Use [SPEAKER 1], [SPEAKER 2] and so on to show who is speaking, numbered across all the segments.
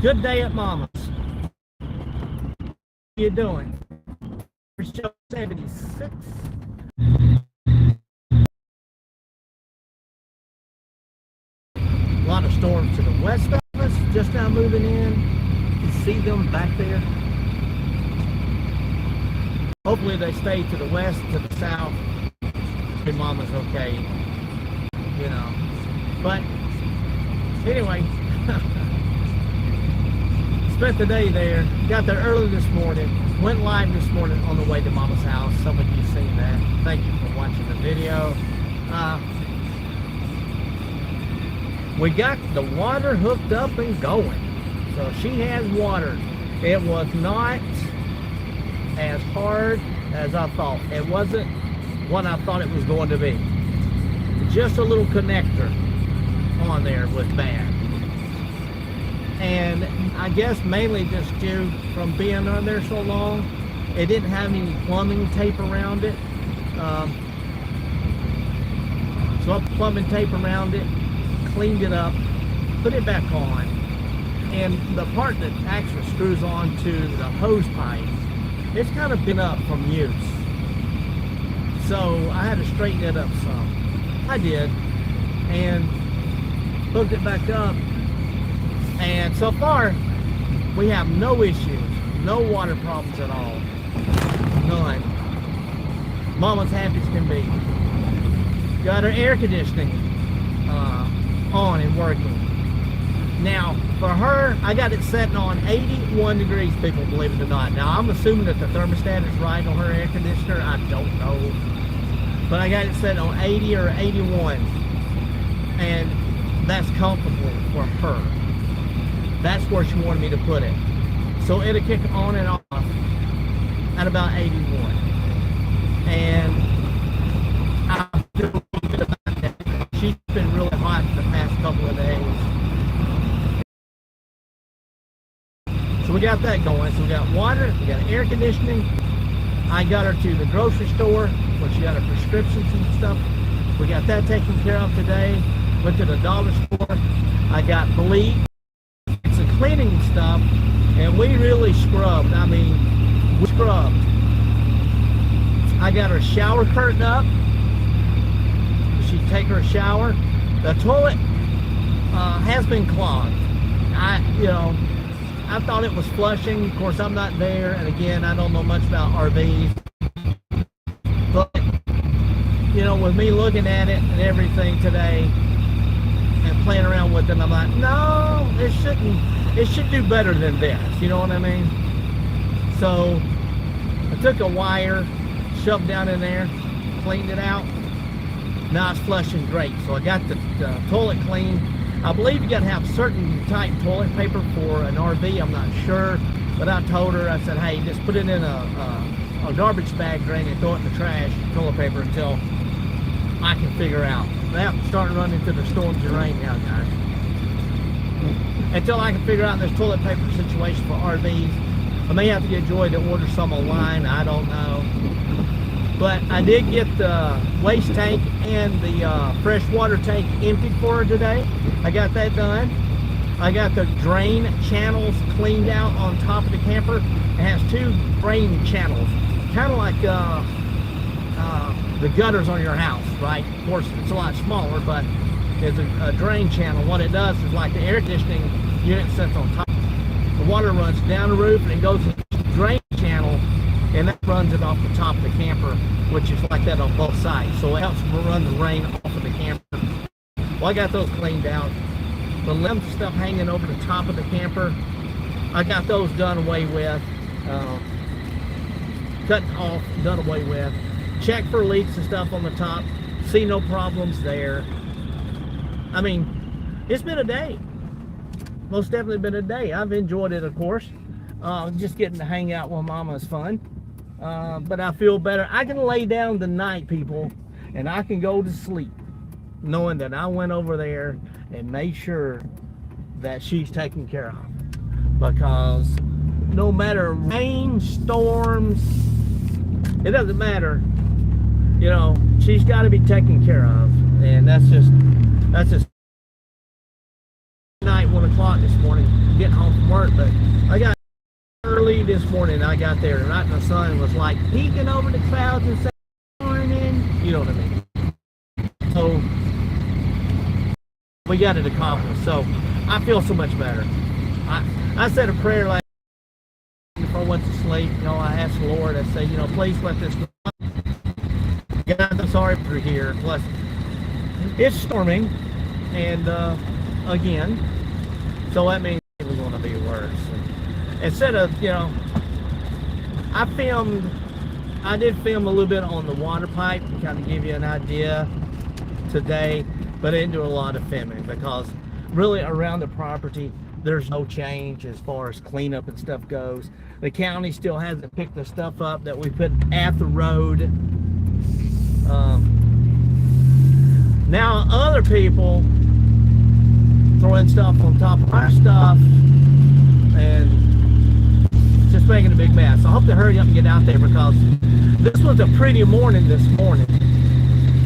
[SPEAKER 1] Good day at Mama's. How you doing? Show 76. A lot of storms to the west of us, just now moving in. You can see them back there. Hopefully they stay to the west, to the south. Hey, Mama's okay, you know. But anyway, spent the day there. Got there early this morning. Went live this morning on the way to Mama's house. Some of you seen that. Thank you for watching the video. We got the water hooked up and going. So she has water. It was not as hard as I thought. It wasn't what I thought it was going to be. Just a little connector on there was bad. And I guess mainly just due from being on there so long, it didn't have any plumbing tape around it. So I put plumbing tape around it, cleaned it up, put it back on. And the part that actually screws on to the hose pipe, it's kind of been up from use. So I had to straighten it up some. I did. And hooked it back up. And so far, we have no issues. No water problems at all. None. Mama's happy as can be. Got her air conditioning on and working. Now, for her, I got it setting on 81 degrees, people, believe it or not. Now, I'm assuming that the thermostat is right on her air conditioner. I don't know. But I got it set on 80 or 81. And that's comfortable for her. That's where she wanted me to put it. So it'll kick on and off at about 81. And I feel really good about that. She's been really hot the past couple of days. So we got that going. So we got water, we got air conditioning. I got her to the grocery store where she got her prescriptions and stuff. We got that taken care of today. Went to the dollar store. I got bleach, some cleaning stuff, and we really scrubbed. I mean, we scrubbed. I got her shower curtain up. She'd take her shower. The toilet has been clogged. I thought it was flushing. Of course, I'm not there, and again, I don't know much about RVs. But with me looking at it and everything today and playing around with it, I'm like, no, it shouldn't. It should do better than this. You know what I mean? So I took a wire, shoved down in there, cleaned it out. Now it's flushing great. So I got the toilet clean. I believe you got to have certain type toilet paper for an RV. I'm not sure, but I told her, I said, hey, just put it in a garbage bag, drain it, throw it in the trash, toilet paper, until I can figure out. Now I'm starting to run into the storms and rain now, guys. Until I can figure out this toilet paper situation for RVs. I may have to get Joy to order some online. I don't know. But I did get the waste tank and the fresh water tank emptied for her today. I got that done. I got the drain channels cleaned out on top of the camper. It has two drain channels, kind of like the gutters on your house, right? Of course, it's a lot smaller, but there's a drain channel. What it does is, like the air conditioning unit sits on top. The water runs down the roof and it goes to the drain channel, and that runs it off the top of the camper, which is like that on both sides. So it helps run the rain off of the camper. Well, I got those cleaned out. The limbs stuff hanging over the top of the camper, I got those done away with. Cut off, done away with. Check for leaks and stuff on the top. See no problems there. I mean, it's been a day. Most definitely been a day. I've enjoyed it, of course. Just getting to hang out with Mama is fun. But I feel better. I can lay down tonight, people, and I can go to sleep knowing that I went over there and made sure that she's taken care of. Because no matter rain, storms, it doesn't matter. She's got to be taken care of. And that's just night, 1 o'clock this morning, getting home from work. start. But I got early this morning. I got there right, and the sun was like peeking over the clouds and saying morning. You know what I mean? So we got it accomplished. So I feel so much better. I said a prayer like before I went to sleep. You know, I asked the Lord. I said, you know, please let this. God, I'm sorry for here. Plus, it's storming, and again, so that means it was going to be worse. And instead of, you know, I did film a little bit on the water pipe to kind of give you an idea today, but I didn't do a lot of filming because really around the property there's no change as far as cleanup and stuff goes. The county still hasn't picked the stuff up that we put at the road. Now other people throwing stuff on top of our stuff and just making a big mess. I hope to hurry up and get out there because this was a pretty morning this morning.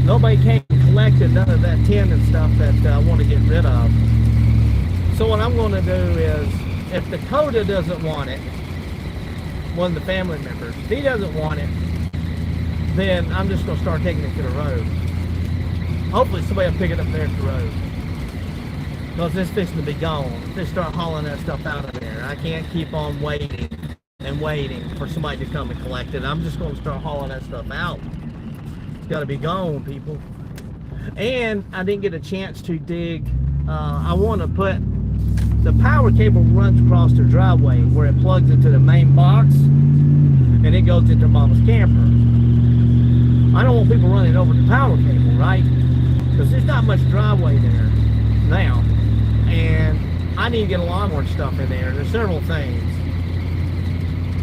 [SPEAKER 1] Nobody came and collected none of that tin and stuff that I want to get rid of. So what I'm going to do is, if Dakota doesn't want it, one of the family members, if he doesn't want it, then I'm just going to start taking it to the road. Hopefully somebody will pick it up there at the road. Because it's fixing to be gone. They start hauling that stuff out of there. I can't keep on waiting and waiting for somebody to come and collect it. I'm just going to start hauling that stuff out. It's got to be gone, people. And I didn't get a chance to dig. I want to put the power cable runs across the driveway where it plugs into the main box and it goes into Mama's camper. I don't want people running over the power cable, right? Because there's not much driveway there now, and I need to get a lot more stuff in there. There's several things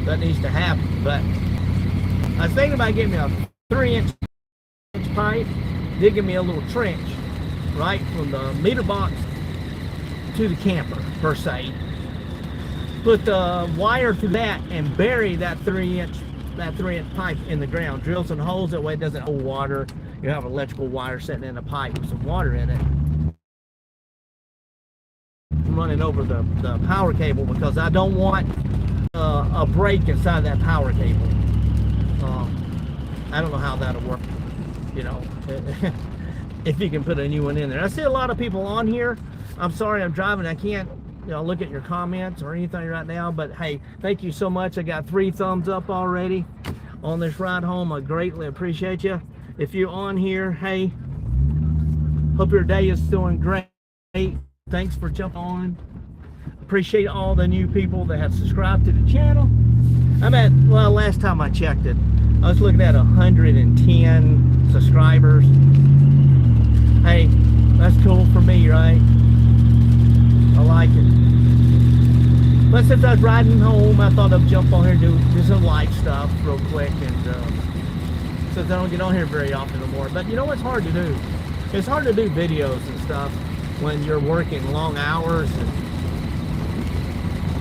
[SPEAKER 1] that needs to happen, but I was thinking about getting a 3-inch pipe, digging me a little trench, right, from the meter box to the camper, per se. Put the wire through that and bury that 3-inch pipe in the ground. Drill some holes, that way it doesn't hold water. You have electrical wire sitting in a pipe with some water in it. Running over the power cable because I don't want a break inside that power cable. I don't know how that'll work, you know, if you can put a new one in there. I see a lot of people on here. I'm sorry I'm driving. I can't, you know, look at your comments or anything right now, but hey, thank you so much. I got 3 thumbs up already on this ride home. I greatly appreciate you. If you're on here, hey, hope your day is doing great. Thanks for jumping on. Appreciate all the new people that have subscribed to the channel. I'm at, well, last time I checked it, I was looking at 110 subscribers. Hey, that's cool for me, right? I like it. But since I was riding home, I thought I'd jump on here and do some light stuff real quick. And since I don't get on here very often anymore. But you know what's hard to do? It's hard to do videos and stuff when you're working long hours. And,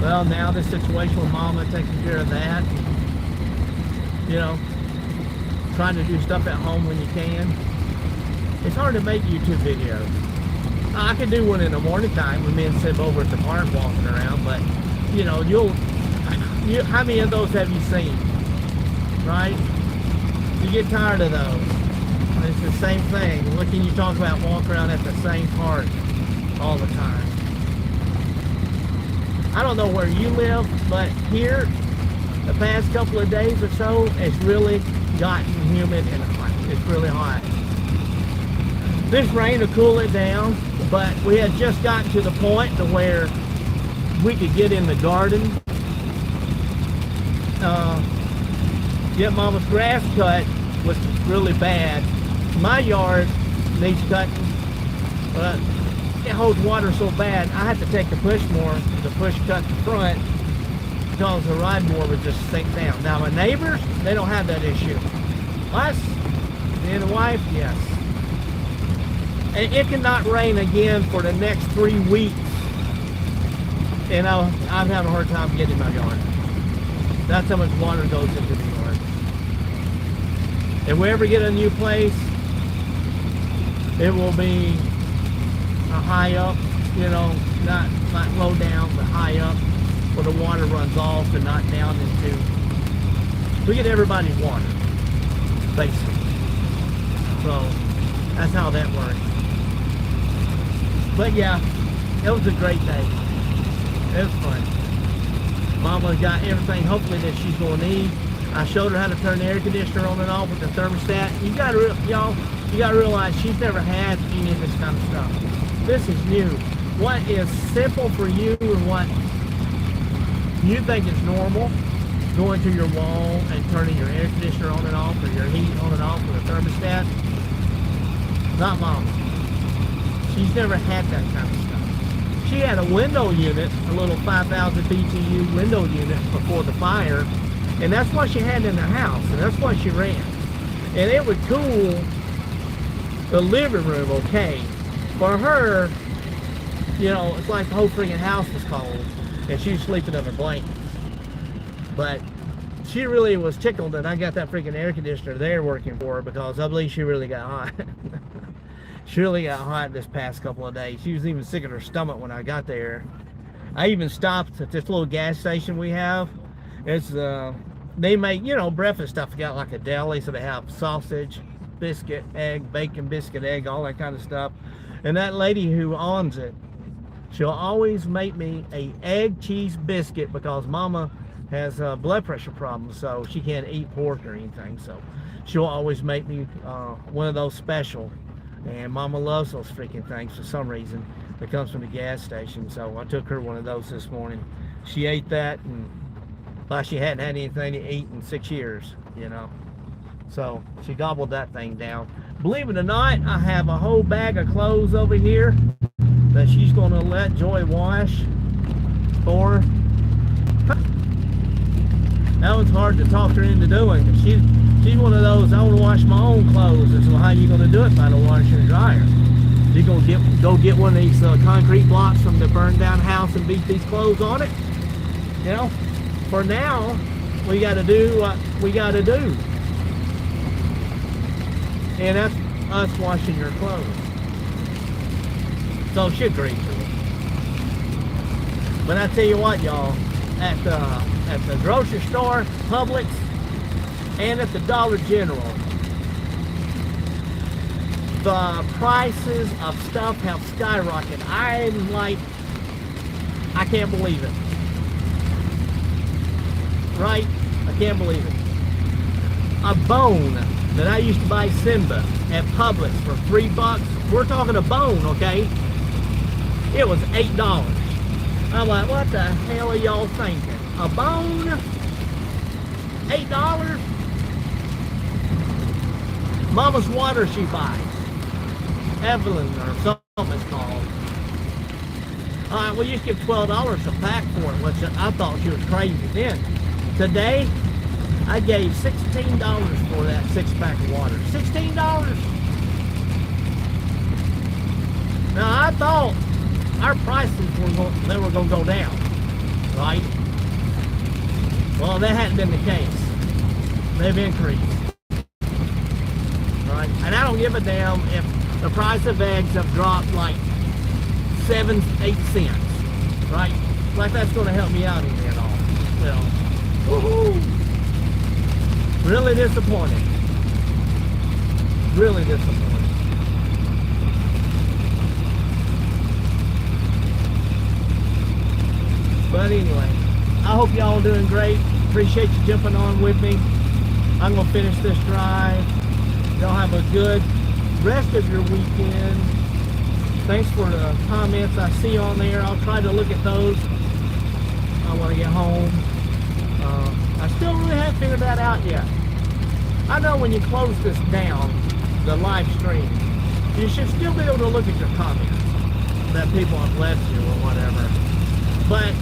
[SPEAKER 1] well, now this situation with Mama, taking care of that. You know, trying to do stuff at home when you can. It's hard to make YouTube videos. I could do one in the morning time when me and Sib over at the park walking around, but you know, how many of those have you seen? Right? You get tired of those. It's the same thing. What can you talk about walking around at the same park all the time? I don't know where you live, but here, the past couple of days or so, it's really gotten humid and hot. It's really hot. This rain will cool it down, but we had just gotten to the point to where we could get in the garden, get Mama's grass cut, which is really bad. My yard needs cutting, but it holds water so bad, I have to take the push mower to push cut the front because the ride mower would just sink down. Now my neighbors, they don't have that issue. Us, me and the wife, yes. And it cannot rain again for the next 3 weeks. And I'm having a hard time getting in my yard. That's how much water goes into the yard. If we ever get a new place, it will be a high up, you know, not low down, but high up, where the water runs off and not down into. We get everybody's water, basically. So that's how that works. But yeah, it was a great day. It was fun. Mama got everything, hopefully, that she's going to need. I showed her how to turn the air conditioner on and off with the thermostat. You got to, y'all, you got to realize she's never had any of this kind of stuff. This is new. What is simple for you and what you think is normal, going to your wall and turning your air conditioner on and off, or your heat on and off with a thermostat, not Mama. She's never had that kind of stuff. She had a window unit, a little 5,000 BTU window unit before the fire, and that's what she had in the house, and that's what she ran. And it would cool the living room okay. For her, you know, it's like the whole freaking house was cold, and she was sleeping under blankets. But she really was tickled that I got that freaking air conditioner there working for her, because I believe she really got hot. She really got hot this past couple of days. She was even sick in her stomach when I got there. I even stopped at this little gas station we have. It's they make, you know, breakfast stuff. They got like a deli, so they have sausage, biscuit, egg, bacon, biscuit, egg, all that kind of stuff. And that lady who owns it, she'll always make me a egg cheese biscuit, because Mama has blood pressure problems, so she can't eat pork or anything. So she'll always make me one of those special. And Mama loves those freaking things for some reason. That comes from the gas station. So I took her one of those this morning. She ate that, and like she hadn't had anything to eat in 6 years, you know. So she gobbled that thing down. Believe it or not, I have a whole bag of clothes over here that she's going to let Joy wash for. That was hard to talk her into doing. She's one of those, I want to wash my own clothes. And so how are you going to do it if I don't wash and dryer? You're going to go get one of these concrete blocks from the burned down house and beat these clothes on it? You know, for now, we got to do what we got to do. And that's us washing your clothes. So she agreed to it. But I tell you what, y'all, at the grocery store, Publix, and at the Dollar General, the prices of stuff have skyrocketed. I'm like, I can't believe it. Right? I can't believe it. A bone that I used to buy Simba at Publix for $3. We're talking a bone, okay? It was $8. I'm like, what the hell are y'all thinking? A bone? $8? Mama's water she buys. Evelyn or something it's called. Alright, we used to give $12 a pack for it, which I thought she was crazy then. Today, I gave $16 for that 6-pack of water. $16! Now I thought our prices were going to go down, right? Well, that hadn't been the case. They've increased. Right? And I don't give a damn if the price of eggs have dropped like 7, 8 cents, right? Like that's going to help me out any at all. Well, woohoo! Really disappointed. Really disappointed. But anyway, I hope y'all are doing great. Appreciate you jumping on with me. I'm going to finish this drive. Y'all have a good rest of your weekend. Thanks for the comments I see on there. I'll try to look at those. I want to get home. I still really haven't figured that out yet. I know when you close this down, the live stream, you should still be able to look at your comments that people have left you or whatever. But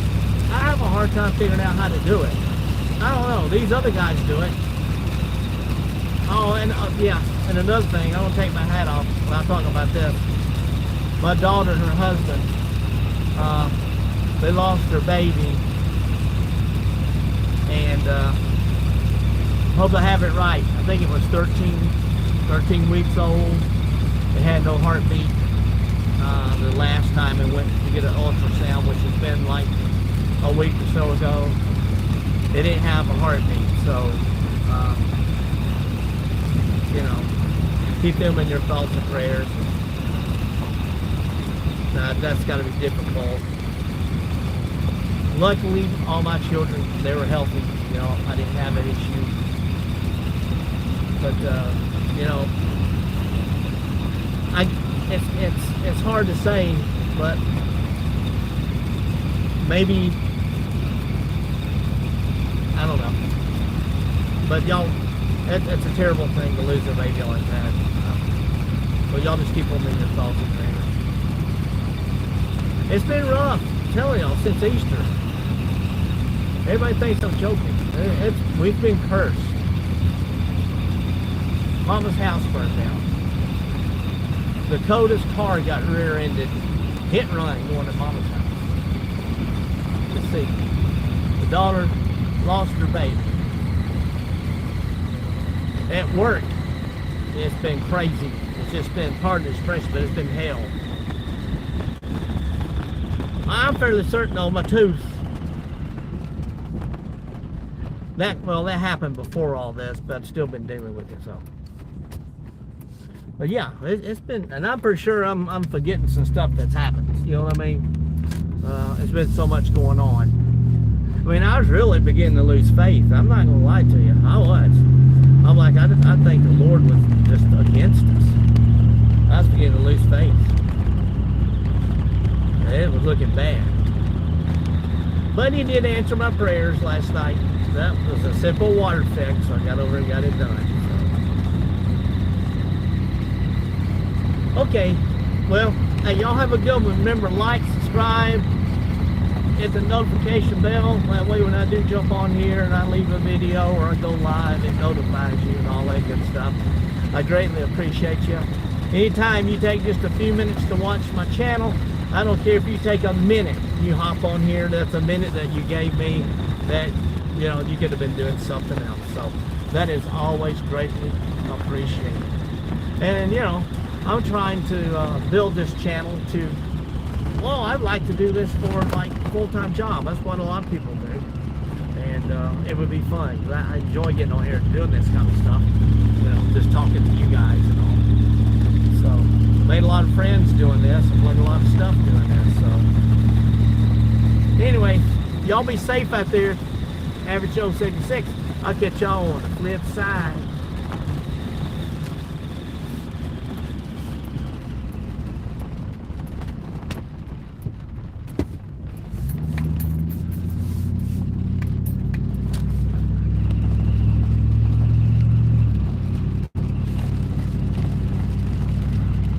[SPEAKER 1] I have a hard time figuring out how to do it. I don't know. These other guys do it. Oh, and yeah, and another thing, I want to take my hat off when I'm talking about this. My daughter and her husband, they lost their baby, and hope I have it right. I think it was 13 weeks old. It had no heartbeat the last time it went to get an ultrasound, which has been like a week or so ago. They didn't have a heartbeat, so you know, keep them in your thoughts and prayers. That's got to be difficult. Luckily, all my children, they were healthy. You know, I didn't have an issue. But you know, it's hard to say, but maybe, I don't know. But y'all, it's a terrible thing to lose a baby like that. But y'all just keep them in your thoughts and prayers. It's been rough, I'm telling y'all, since Easter. Everybody thinks I'm joking. We've been cursed. Mama's house burned down. Dakota's car got rear-ended, hit and run going to Mama's house. Let's see. The daughter lost her baby. At work, it's been crazy. It's just been, pardon the expression, but it's been hell. I'm fairly certain on my tooth. That happened before all this, but I've still been dealing with it, so. But yeah, it's been, and I'm pretty sure I'm forgetting some stuff that's happened. You know what I mean? It's been so much going on. I mean, I was really beginning to lose faith. I'm not gonna lie to you. I was. I'm like, I think the Lord was just against us. I was beginning to lose faith. It was looking bad. But He did answer my prayers last night. That was a simple water fix. So I got over and got it done. So. Okay. Well, hey, y'all have a good one. Remember, like, subscribe, hit the notification bell. That way when I do jump on here and I leave a video or I go live, it notifies you and all that good stuff. I greatly appreciate you. Anytime you take just a few minutes to watch my channel, I don't care if you take a minute, you hop on here, that's a minute that you gave me that, you know, you could have been doing something else. So that is always greatly appreciated. And, you know, I'm trying to build this channel to, well, I'd like to do this for like a full-time job. That's what a lot of people do. And it would be fun. I enjoy getting on here and doing this kind of stuff. You know, just talking to you guys and all. So, made a lot of friends doing this. I've learned a lot of stuff doing this. So, anyway, y'all be safe out there. Average Joe 76. I'll catch y'all on the flip side.